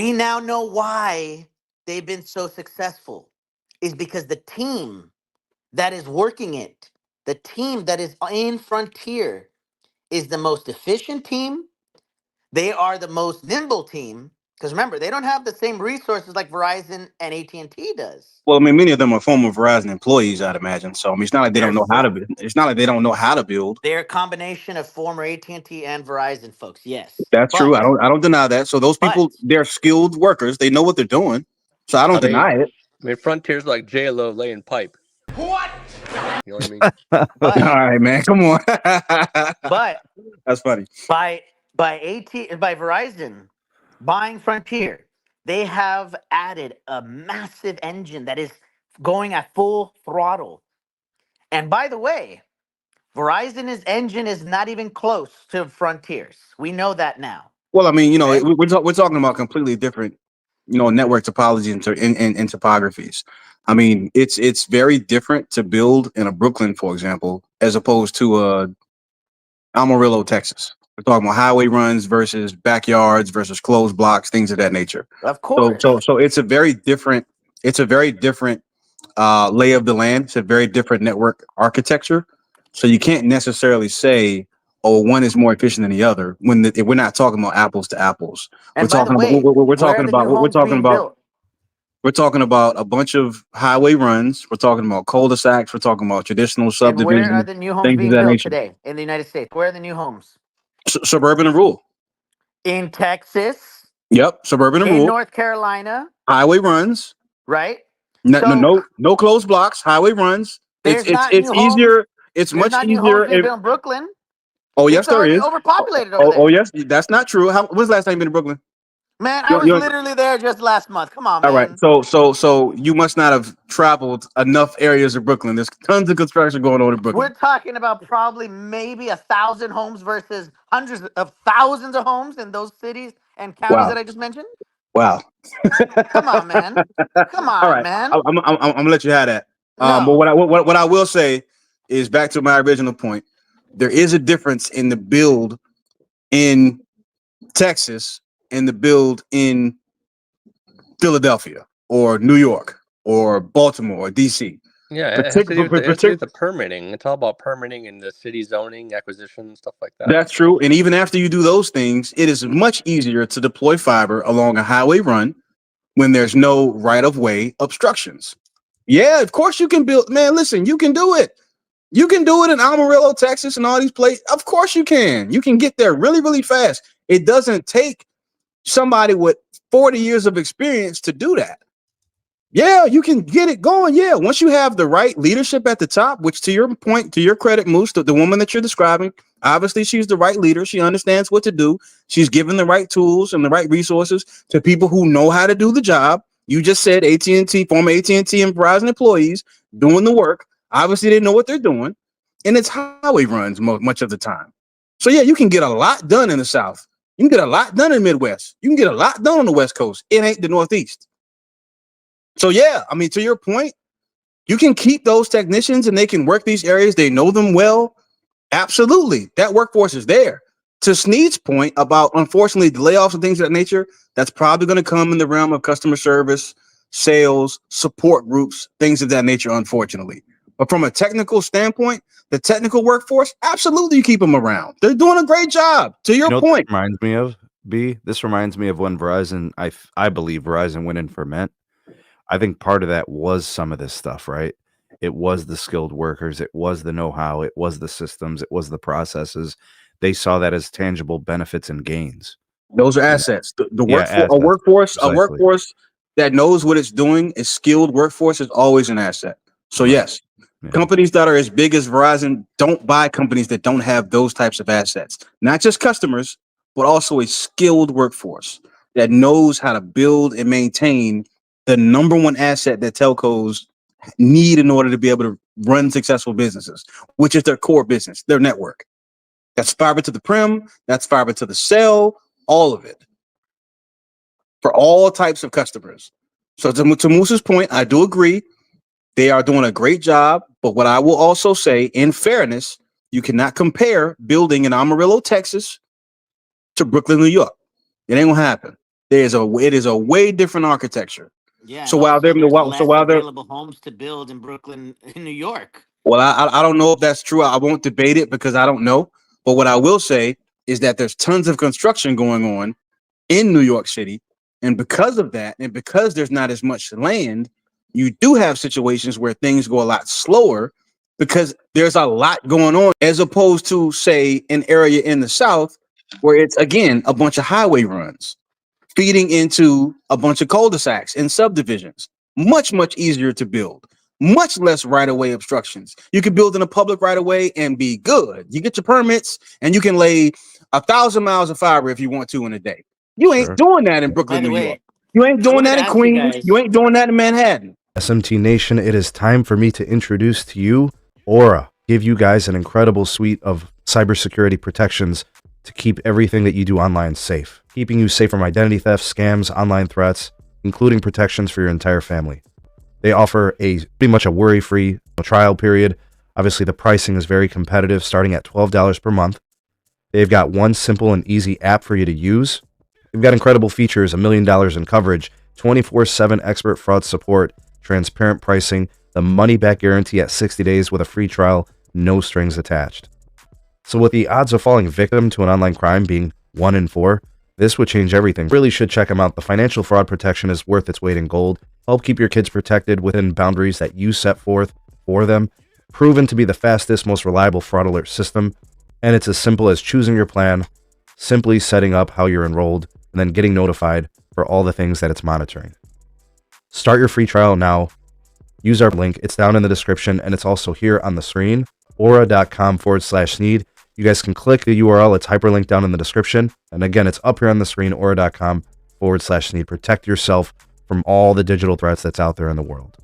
We now know why they've been so successful is because the team that is working it, the team that is in Frontier is the most efficient team. They are the most nimble team because remember, they don't have the same resources like Verizon and AT&T does. Well, I mean, many of them are former Verizon employees, I'd imagine. So I mean, it's not like they don't know how to. It's not like they don't know how to build. They're a combination of former AT&T and Verizon folks. Yes, That's true. I don't deny that. So those people, they're skilled workers. They know what they're doing. So I don't deny it. I mean, Frontier's like J-Lo laying pipe. What? You know what I mean? All right, man. Come on. But that's funny. By Verizon buying Frontier, they have added a massive engine that is going at full throttle. And by the way, Verizon's engine is not even close to Frontier's. We know that now. Well, I mean, you know, we're talking about completely different, you know, network topology and topographies. I mean, it's very different to build in a Brooklyn, for example, as opposed to Amarillo, Texas. We're talking about highway runs versus backyards versus closed blocks, things of that nature. Of course. So it's a very different lay of the land. It's a very different network architecture. So you can't necessarily say, oh, one is more efficient than the other when we're not talking about apples to apples. We're talking about a bunch of highway runs. We're talking about cul-de-sacs. We're talking about traditional subdivisions. And where are the new homes being built today in the United States? Where are the new homes? Suburban and rural. In Texas. Yep, suburban and rural. In North Carolina. Highway runs. Right. No closed blocks. Highway runs. It's easier. It's much easier in Brooklyn. Oh yes, there is. Overpopulated over there. Oh yes, that's not true. When's the last time you been to Brooklyn? Man, I was literally there just last month. Come on, man. All right, so you must not have traveled enough areas of Brooklyn. There's tons of construction going on in Brooklyn. We're talking about probably maybe 1,000 homes versus hundreds of thousands of homes in those cities and counties that I just mentioned. Wow. Come on, man. Come on, all right. man. I'm gonna let you have that. No. But what I will say is back to my original point. There is a difference in the build in Texas and the build in Philadelphia or New York or Baltimore or DC. Yeah, particularly the permitting. It's all about permitting and the city zoning, acquisition, stuff like that. That's true. And even after you do those things, it is much easier to deploy fiber along a highway run when there's no right-of-way obstructions. Yeah, of course you can build. Man, listen, you can do it. You can do it in Amarillo, Texas, and all these places. Of course you can. You can get there really, really fast. It doesn't take somebody with 40 years of experience to do that. Yeah, you can get it going. Yeah, once you have the right leadership at the top, which to your point, to your credit, Moose, the woman that you're describing, obviously she's the right leader. She understands what to do. She's given the right tools and the right resources to people who know how to do the job. You just said AT&T, former AT&T and Verizon employees doing the work. Obviously, they know what they're doing, and it's highway runs much of the time. So, yeah, you can get a lot done in the South. You can get a lot done in the Midwest. You can get a lot done on the West Coast. It ain't the Northeast. So, yeah, I mean, to your point, you can keep those technicians, and they can work these areas. They know them well. Absolutely. That workforce is there. To Sneed's point about, unfortunately, the layoffs and things of that nature, that's probably going to come in the realm of customer service, sales, support groups, things of that nature, unfortunately. But from a technical standpoint, the technical workforce, absolutely you keep them around. They're doing a great job. To your point. This reminds me of when Verizon, I believe Verizon went in for Mint. I think part of that was some of this stuff, right? It was the skilled workers. It was the know-how. It was the systems. It was the processes. They saw that as tangible benefits and gains. Those are assets. A workforce that knows what it's doing, is skilled workforce, is always an asset. So yes. Yeah. Companies that are as big as Verizon don't buy companies that don't have those types of assets. Not just customers, but also a skilled workforce that knows how to build and maintain the number one asset that telcos need in order to be able to run successful businesses, which is their core business, their network. That's fiber to the prem, that's fiber to the cell, all of it. For all types of customers. So to Moose's point, I do agree. They are doing a great job, but what I will also say, in fairness, you cannot compare building in Amarillo, Texas to Brooklyn, New York. It ain't gonna happen. it is a way different architecture. Yeah, So and while also they're there's so less while they're available homes to build in Brooklyn, in New York. well, I don't know if that's true. I won't debate it because I don't know. But what I will say is that there's tons of construction going on in New York City, and because of that, and because there's not as much land, you do have situations where things go a lot slower because there's a lot going on, as opposed to, say, an area in the South where it's again a bunch of highway runs feeding into a bunch of cul-de-sacs and subdivisions. Much easier to build, much less right-of-way obstructions. You can build in a public right-of-way and be good. You get your permits and you can lay 1,000 miles of fiber if you want to in a day. You ain't doing that in By Brooklyn, the New York. way, You ain't I doing wanted that to in ask you Queens. You guys. ain't doing that in Manhattan. SMT Nation, it is time for me to introduce to you Aura. Give you guys an incredible suite of cybersecurity protections to keep everything that you do online safe, keeping you safe from identity theft, scams, online threats, including protections for your entire family. They offer pretty much a worry-free trial period. Obviously, the pricing is very competitive, starting at $12 per month. They've got one simple and easy app for you to use. They've got incredible features, $1 million in coverage, 24/7 expert fraud support, transparent pricing, the money-back guarantee at 60 days with a free trial, no strings attached. So with the odds of falling victim to an online crime being 1 in 4, this would change everything. Really should check them out. The financial fraud protection is worth its weight in gold. Help keep your kids protected within boundaries that you set forth for them. Proven to be the fastest, most reliable fraud alert system. And it's as simple as choosing your plan, simply setting up how you're enrolled, and then getting notified for all the things that it's monitoring. Start your free trial now. Use our link. It's down in the description, and it's also here on the screen, aura.com/Sneed. You guys can click the URL. It's hyperlinked down in the description. And again, it's up here on the screen, aura.com/Sneed. Protect yourself from all the digital threats that's out there in the world.